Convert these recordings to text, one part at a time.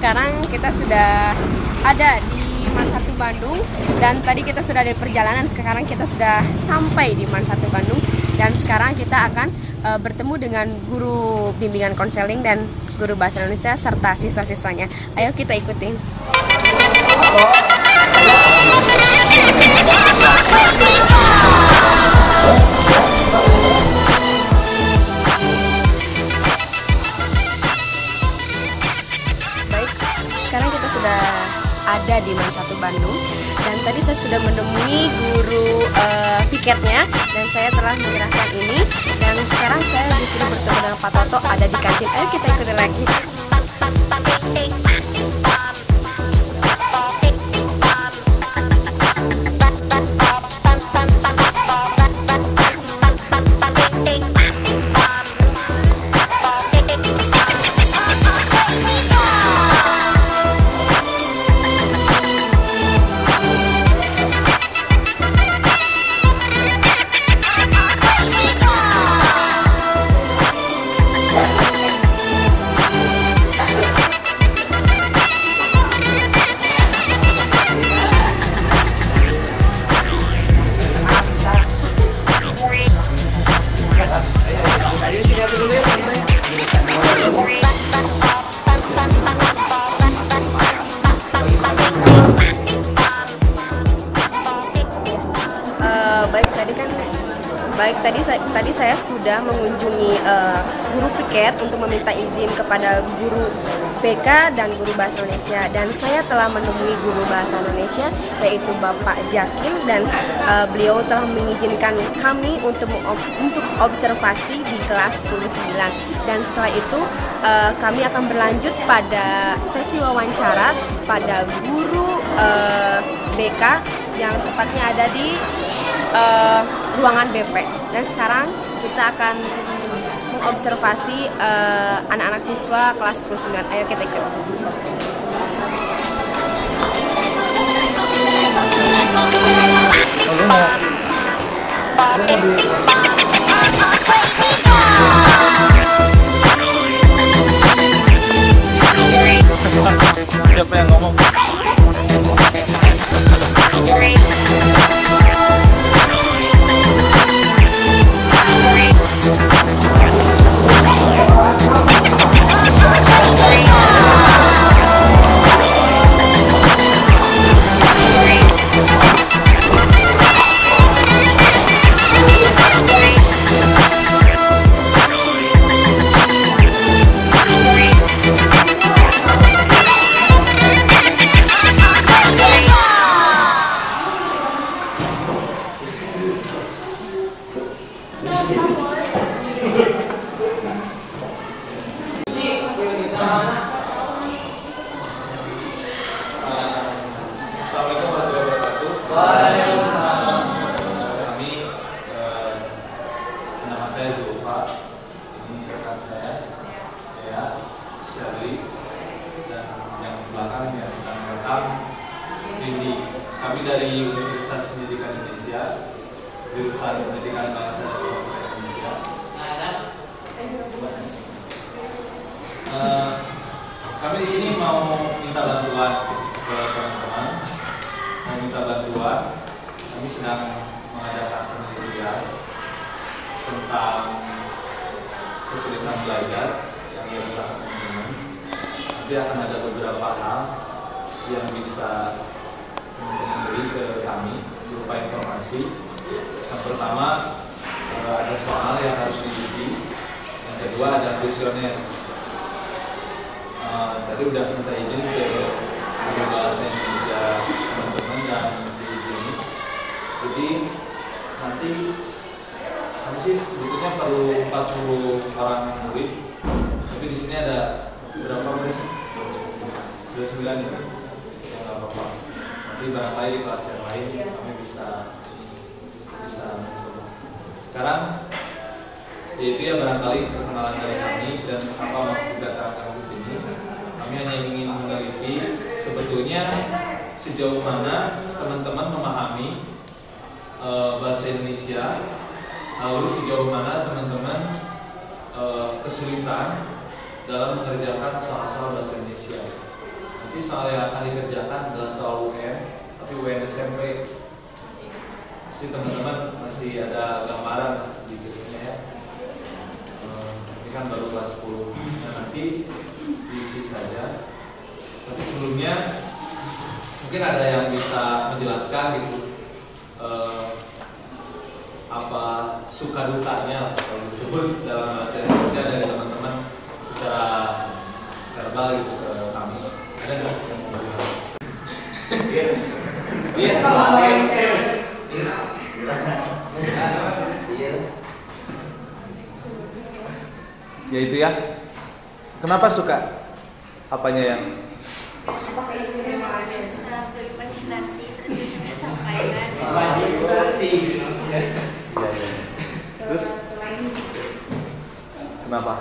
sekarang kita sudah ada di MAN 1 Bandung, dan tadi kita sudah di perjalanan, sekarang kita sudah sampai di MAN 1 Bandung, dan sekarang kita akan bertemu dengan guru bimbingan konseling dan guru bahasa Indonesia serta siswa-siswanya. Ayo kita ikutin. Sekarang kita sudah ada di MAN 1 Bandung, dan tadi saya sudah menemui guru piketnya, dan saya telah menyerahkan ini, dan sekarang saya disuruh bertemu dengan Pak Toto ada di kantin. Ayo kita ikuti lagi. Tadi saya sudah mengunjungi guru piket untuk meminta izin kepada guru BK dan guru bahasa Indonesia, dan saya telah menemui guru bahasa Indonesia yaitu Bapak Jakin, dan beliau telah mengizinkan kami untuk observasi di kelas 10-9, dan setelah itu kami akan berlanjut pada sesi wawancara pada guru BK yang tepatnya ada di ruangan BP. Dan sekarang kita akan mengobservasi anak-anak siswa kelas 10-9. Ayo kita ikut. Siapa yang ngomong? Assalamualaikum warahmatullahi wabarakatuh. Waalaikumsalam. Kami nama saya Zulfa. Ini rekan saya, ya, Shirley, dan yang belakang yang sedang merekam Rindi. Kami dari Universitas Pendidikan Indonesia, jurusan Pendidikan Bahasa dan Sastra Indonesia. Kami di sini mau minta bantuan ke teman-teman. Kami sedang mengadakan penelitian tentang kesulitan belajar yang dirasakan teman-teman. Nanti akan ada beberapa hal yang bisa teman-teman beri ke kami berupa informasi. Yang pertama, ada soal yang harus diisi. Yang kedua, ada kuesioner. Tadi udah minta izin ke Guru Bahasa Indonesia teman-teman dan diizini. Jadi nanti kami sih sebetulnya perlu 40 orang murid, tapi di sini ada berapa murid? 29 ya? Ya nggak apa-apa. Nanti barangkali di kelas yang lain kami bisa mencoba. Sekarang yaitu ya barangkali perkenalan dari kami dan apa maksud datang kami ke sini. Kami hanya ingin meneliti sebetulnya sejauh mana teman-teman memahami bahasa Indonesia, lalu sejauh mana teman-teman kesulitan dalam mengerjakan soal-soal bahasa Indonesia. Nanti soal yang akan dikerjakan adalah soal UN, tapi UN SMP. Pasti teman-teman masih ada gambaran sedikitnya ya. Ini kan baru kelas 10. Nah, nanti diisi saja. Tapi sebelumnya mungkin ada yang bisa menjelaskan gitu apa suka dukanya kalau disebut dalam bahasa Indonesia dari teman-teman secara verbal gitu ke kami. Ada nggak yang mau bilang? Ya itu ya. Kenapa suka? Apanya yang? Berimajinasi terus disampaikan. Terus kenapa?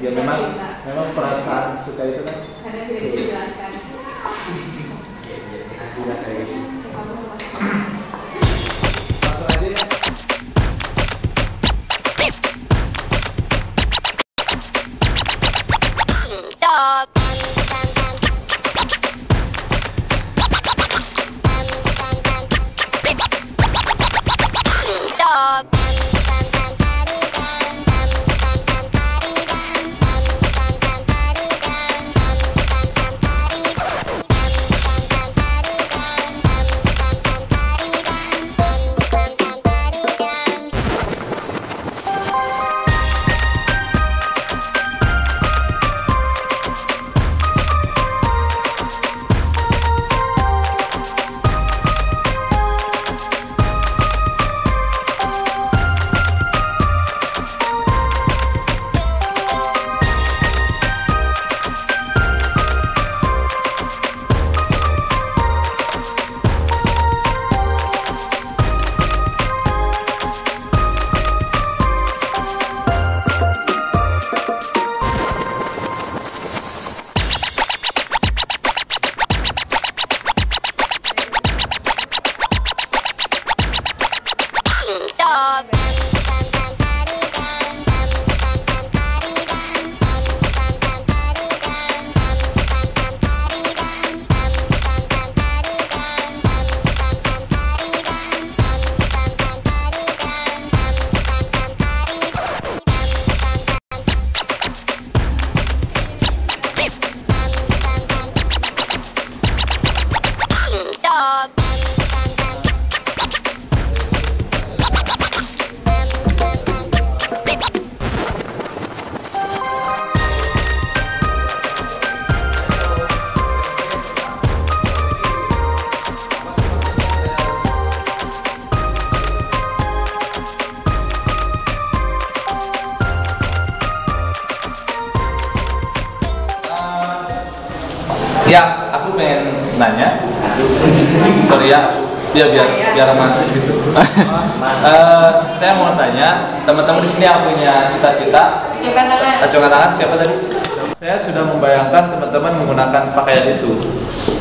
Ya memang perasaan suka itu kan. Karena tidak dijelaskan. Tidak kayak gitu. Langsung aja ya. Dog. Dog. Sedot. Sedot. Ya, aku pengen nanya. Sorry ya, biar romantis gitu. Saya mau tanya, teman-teman di sini yang punya cita-cita. Acungkan tangan. Siapa tadi? Saya sudah membayangkan teman-teman menggunakan pakaian itu,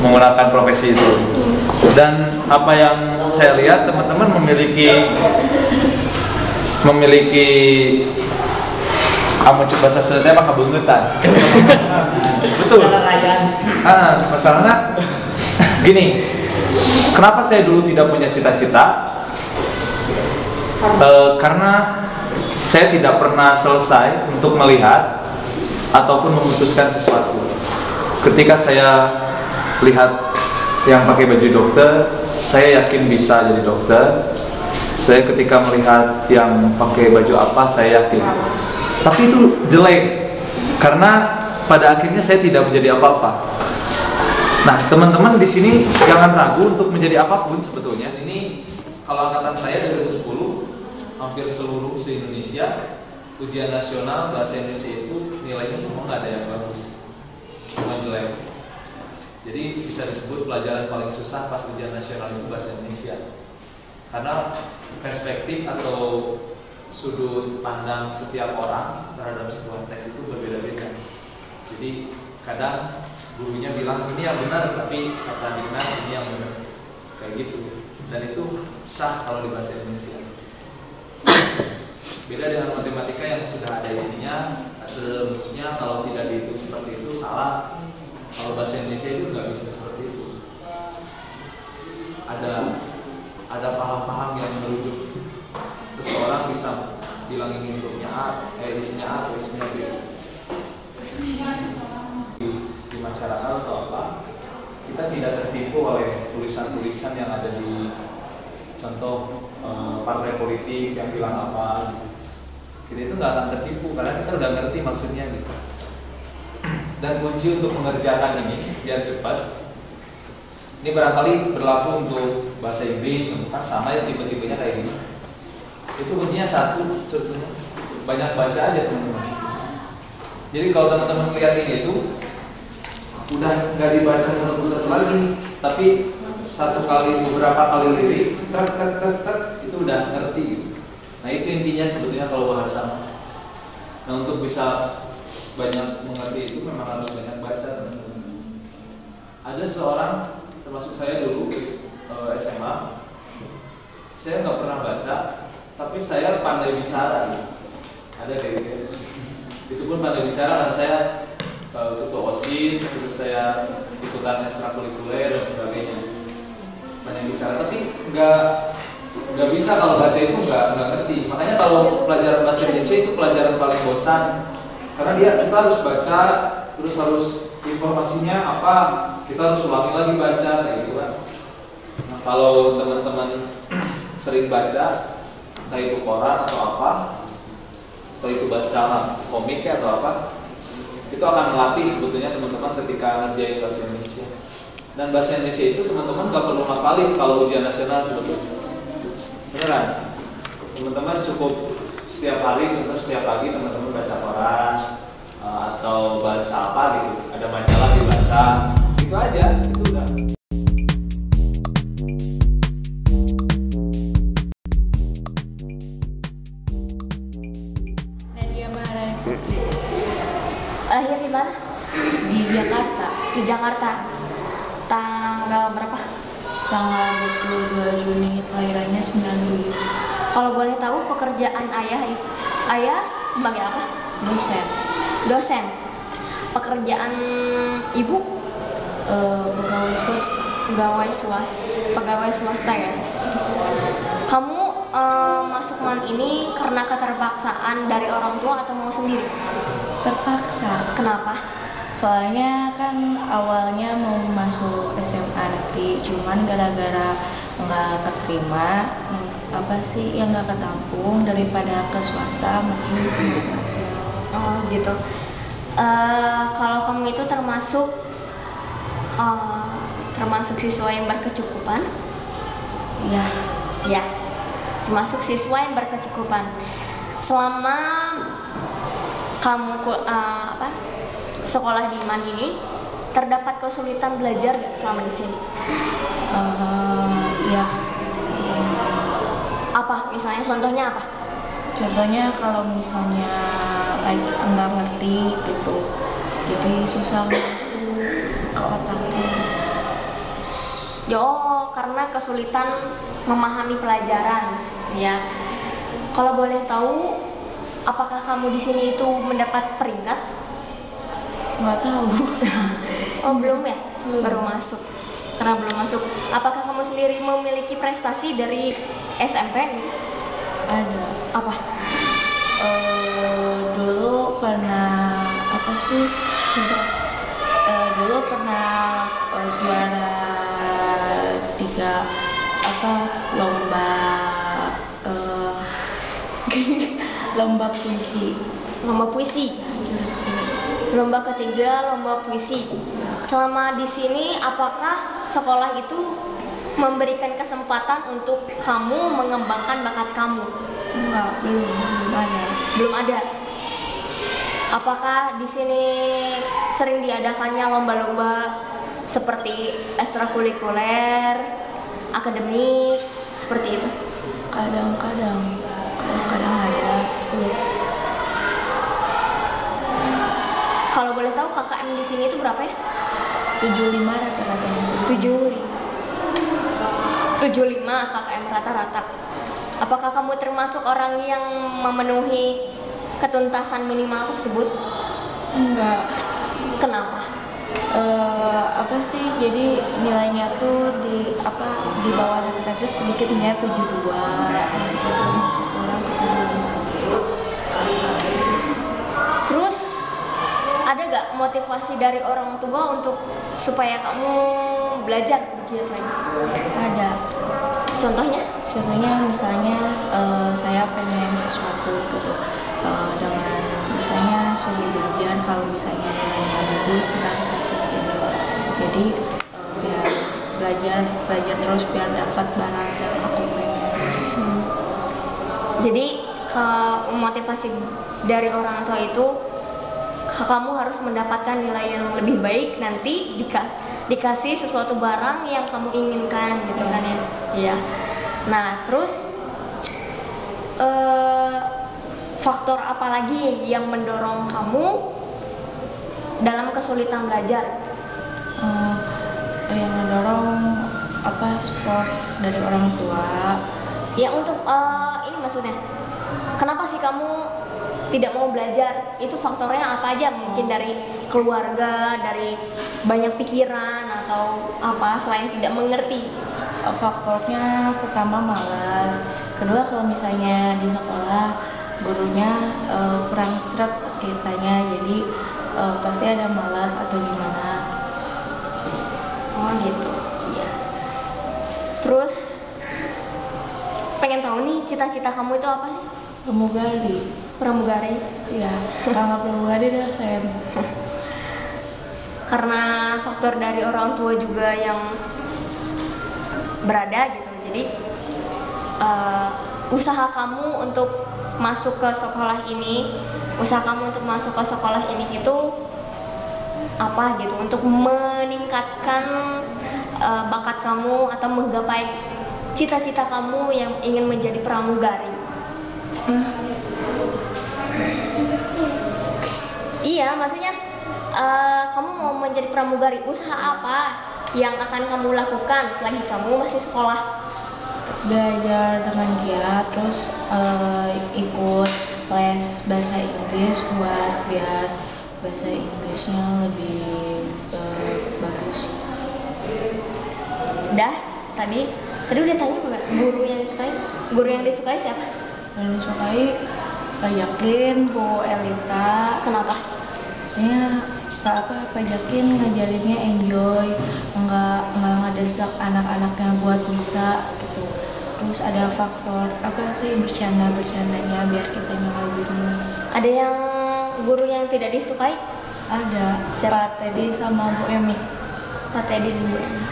menggunakan profesi itu. Dan apa yang saya lihat, teman-teman memiliki amun cek bahasa Sunda mah kabungutan. Betul. Masalahnya gini, kenapa saya dulu tidak punya cita-cita? Karena saya tidak pernah selesai untuk melihat ataupun memutuskan sesuatu. Ketika saya lihat yang pakai baju dokter, saya yakin bisa jadi dokter. Saya ketika melihat yang pakai baju apa, saya yakin. Tapi itu jelek, karena pada akhirnya saya tidak menjadi apa-apa. Nah, teman-teman di sini jangan ragu untuk menjadi apapun sebetulnya. Ini kalau angkatan saya 2010, hampir seluruh se-Indonesia, ujian nasional bahasa Indonesia itu nilainya semua nggak ada yang bagus, semua jelek. Jadi bisa disebut pelajaran paling susah pas ujian nasional itu bahasa Indonesia, karena perspektif atau sudut pandang setiap orang terhadap sebuah teks itu berbeda-beda. Jadi kadang gurunya bilang ini yang benar, tapi kata Dinas ini yang benar, kayak gitu. Dan itu sah kalau di bahasa Indonesia. Beda dengan matematika yang sudah ada isinya, ada rumusnya. Kalau tidak dihitung seperti itu salah. Kalau bahasa Indonesia itu nggak bisa seperti itu. Ada paham-paham yang merujuk. Seseorang bisa bilang ini hurufnya A, isinya A atau isinya B. Di masyarakat atau apa, kita tidak tertipu oleh tulisan-tulisan yang ada di contoh partai politik yang bilang apa. Kita itu nggak akan tertipu karena kita udah ngerti maksudnya gitu. Dan kunci untuk mengerjakan ini biar cepat. Ini barangkali berlaku untuk bahasa Inggris, kan sama ya tipe-tipenya kayak gini. Itu kuncinya satu, sebetulnya banyak baca aja teman-teman. Jadi kalau teman-teman lihat ini itu udah nggak dibaca satu persatu lagi, tapi satu kali beberapa kali lirik, itu udah ngerti gitu. Nah itu intinya sebetulnya kalau bahasa. Nah untuk bisa banyak mengerti itu memang harus banyak baca teman-teman. Ada seorang termasuk saya dulu SMA, saya nggak pernah baca. Tapi saya pandai bicara gitu. Ada kayak gitu. Itu pun pandai bicara karena saya ketua OSIS, terus saya ikutan ekstrakurikuler dan sebagainya. Pandai bicara, tapi nggak bisa kalau baca itu nggak ngerti. Makanya kalau pelajaran bahasa Indonesia itu pelajaran paling bosan. Karena kita harus baca, terus harus informasinya apa, kita harus ulangi lagi baca kayak gitu kan. Nah, kalau teman-teman sering baca, entah itu koran atau apa, atau itu baca komik atau apa, itu akan melatih sebetulnya teman-teman ketika ngerjain bahasa Indonesia. Dan bahasa Indonesia itu teman-teman gak perlu ngafalin kalau ujian nasional sebetulnya. Beneran, teman-teman cukup setiap hari, setiap pagi teman-teman baca koran atau baca apa gitu, ada majalah dibaca, itu aja, itu udah. Lahir di mana? Di Jakarta. Di Jakarta. Tanggal berapa? Tanggal 22 Juni, kelahirannya 97. Kalau boleh tahu pekerjaan ayah sebagai apa? Dosen. Dosen. Pekerjaan ibu Pegawai swasta. pegawai swasta ya. Kamu masuk MAN ini karena keterpaksaan dari orang tua atau mau sendiri? Terpaksa. Kenapa? Soalnya kan awalnya mau masuk SMA negeri, cuman gara-gara nggak keterima, apa sih yang nggak ketampung, daripada ke swasta mending cuma aja. Oh gitu. Kalau kamu itu termasuk siswa yang berkecukupan? Ya, Ya, termasuk siswa yang berkecukupan. Selama kamu sekolah di MAN ini, terdapat kesulitan belajar gak selama di sini? ya. Apa? Misalnya contohnya apa? Contohnya kalau misalnya lagi nggak ngerti gitu, jadi susah masuk ke otaknya. Yo, karena kesulitan memahami pelajaran, ya. Kalau boleh tahu, apakah kamu di sini itu mendapat peringkat? Nggak tahu. Oh belum ya, baru masuk. Karena belum masuk. Apakah kamu sendiri memiliki prestasi dari SMP? Ada. Apa? Dulu pernah apa sih? Dulu pernah juara 3 lomba lomba puisi. Lomba puisi. Lomba ketiga, lomba puisi. Selama di sini, apakah sekolah itu memberikan kesempatan untuk kamu mengembangkan bakat kamu? Enggak, belum ada. Belum ada. Apakah di sini sering diadakannya lomba-lomba seperti ekstrakurikuler, akademik, seperti itu? Kadang-kadang ada. Iya. Kalau boleh tahu KKM di sini itu berapa ya? 75 rata-ratanya. 75 KKM rata-rata. Apakah kamu termasuk orang yang memenuhi ketuntasan minimal tersebut? Enggak. Kenapa? Apa sih? Jadi nilainya tuh di bawah rata-rata sedikitnya 72. Gitu, masih kurang ke 75. Terus ada gak motivasi dari orang tua untuk supaya kamu belajar begitu lagi? Ada. Contohnya Misalnya saya pengen sesuatu gitu, dengan misalnya suruh belajar, kalau misalnya nilainya bagus kita dikasih ini, jadi biar belajar terus biar dapat barang yang aku pengen. Jadi motivasi dari orang tua itu kamu harus mendapatkan nilai yang lebih baik, nanti dikasih sesuatu barang yang kamu inginkan gitu kan ya. Iya. Nah, terus faktor apa lagi yang mendorong kamu dalam kesulitan belajar? Yang mendorong sport dari orang tua. Ya untuk ini maksudnya, kenapa sih kamu tidak mau belajar? Itu faktornya apa aja? Mungkin dari keluarga, dari banyak pikiran, atau apa selain tidak mengerti? Faktornya pertama malas, kedua kalau misalnya di sekolah gurunya kurang seret ceritanya, jadi pasti ada malas atau gimana. Oh gitu, iya. Terus pengen tahu nih, cita-cita kamu itu apa sih? Pramugari. Ya, kalau pramugari dosen. Karena faktor dari orang tua juga yang berada gitu, jadi usaha kamu untuk masuk ke sekolah ini, itu apa gitu, untuk meningkatkan bakat kamu atau menggapai cita-cita kamu yang ingin menjadi pramugari. Iya, maksudnya kamu mau menjadi pramugari, usaha apa yang akan kamu lakukan selagi kamu masih sekolah? belajar dengan giat, terus ikut les bahasa Inggris buat biar bahasa Inggrisnya lebih bagus. Udah, tadi udah tanya Mbak, guru yang disukai siapa? Dan disukai Kak Yakin, Bu Elita. Kenapa? Ya, Kak Yakin ngajarinnya enjoy, nggak ngedesak anak-anaknya buat bisa gitu. Terus ada faktor bercandanya biar kita ngelakuin. Ada yang guru yang tidak disukai? Ada. Siapa? Pak Teddy sama Bu Emi. Pak Teddy dan Bu Emi.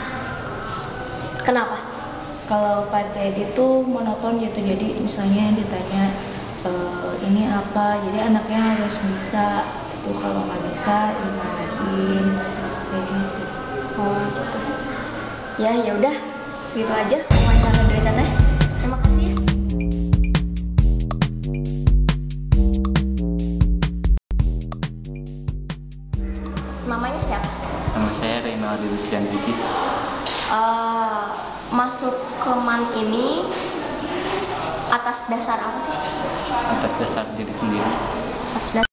Kenapa? Kalau Pak Teddy tuh monoton gitu, jadi misalnya ditanya ini apa, jadi anaknya harus bisa itu, kalau nggak bisa dimarahin kayak gitu. Oh gitu. Ya udah, segitu aja wawancara dari Teteh. Terima kasih ya. Namanya siapa? Nama saya Reynaldi Rizkian Ricis. Masuk ke MAN ini atas dasar apa sih? Atas dasar diri sendiri. Atas dasar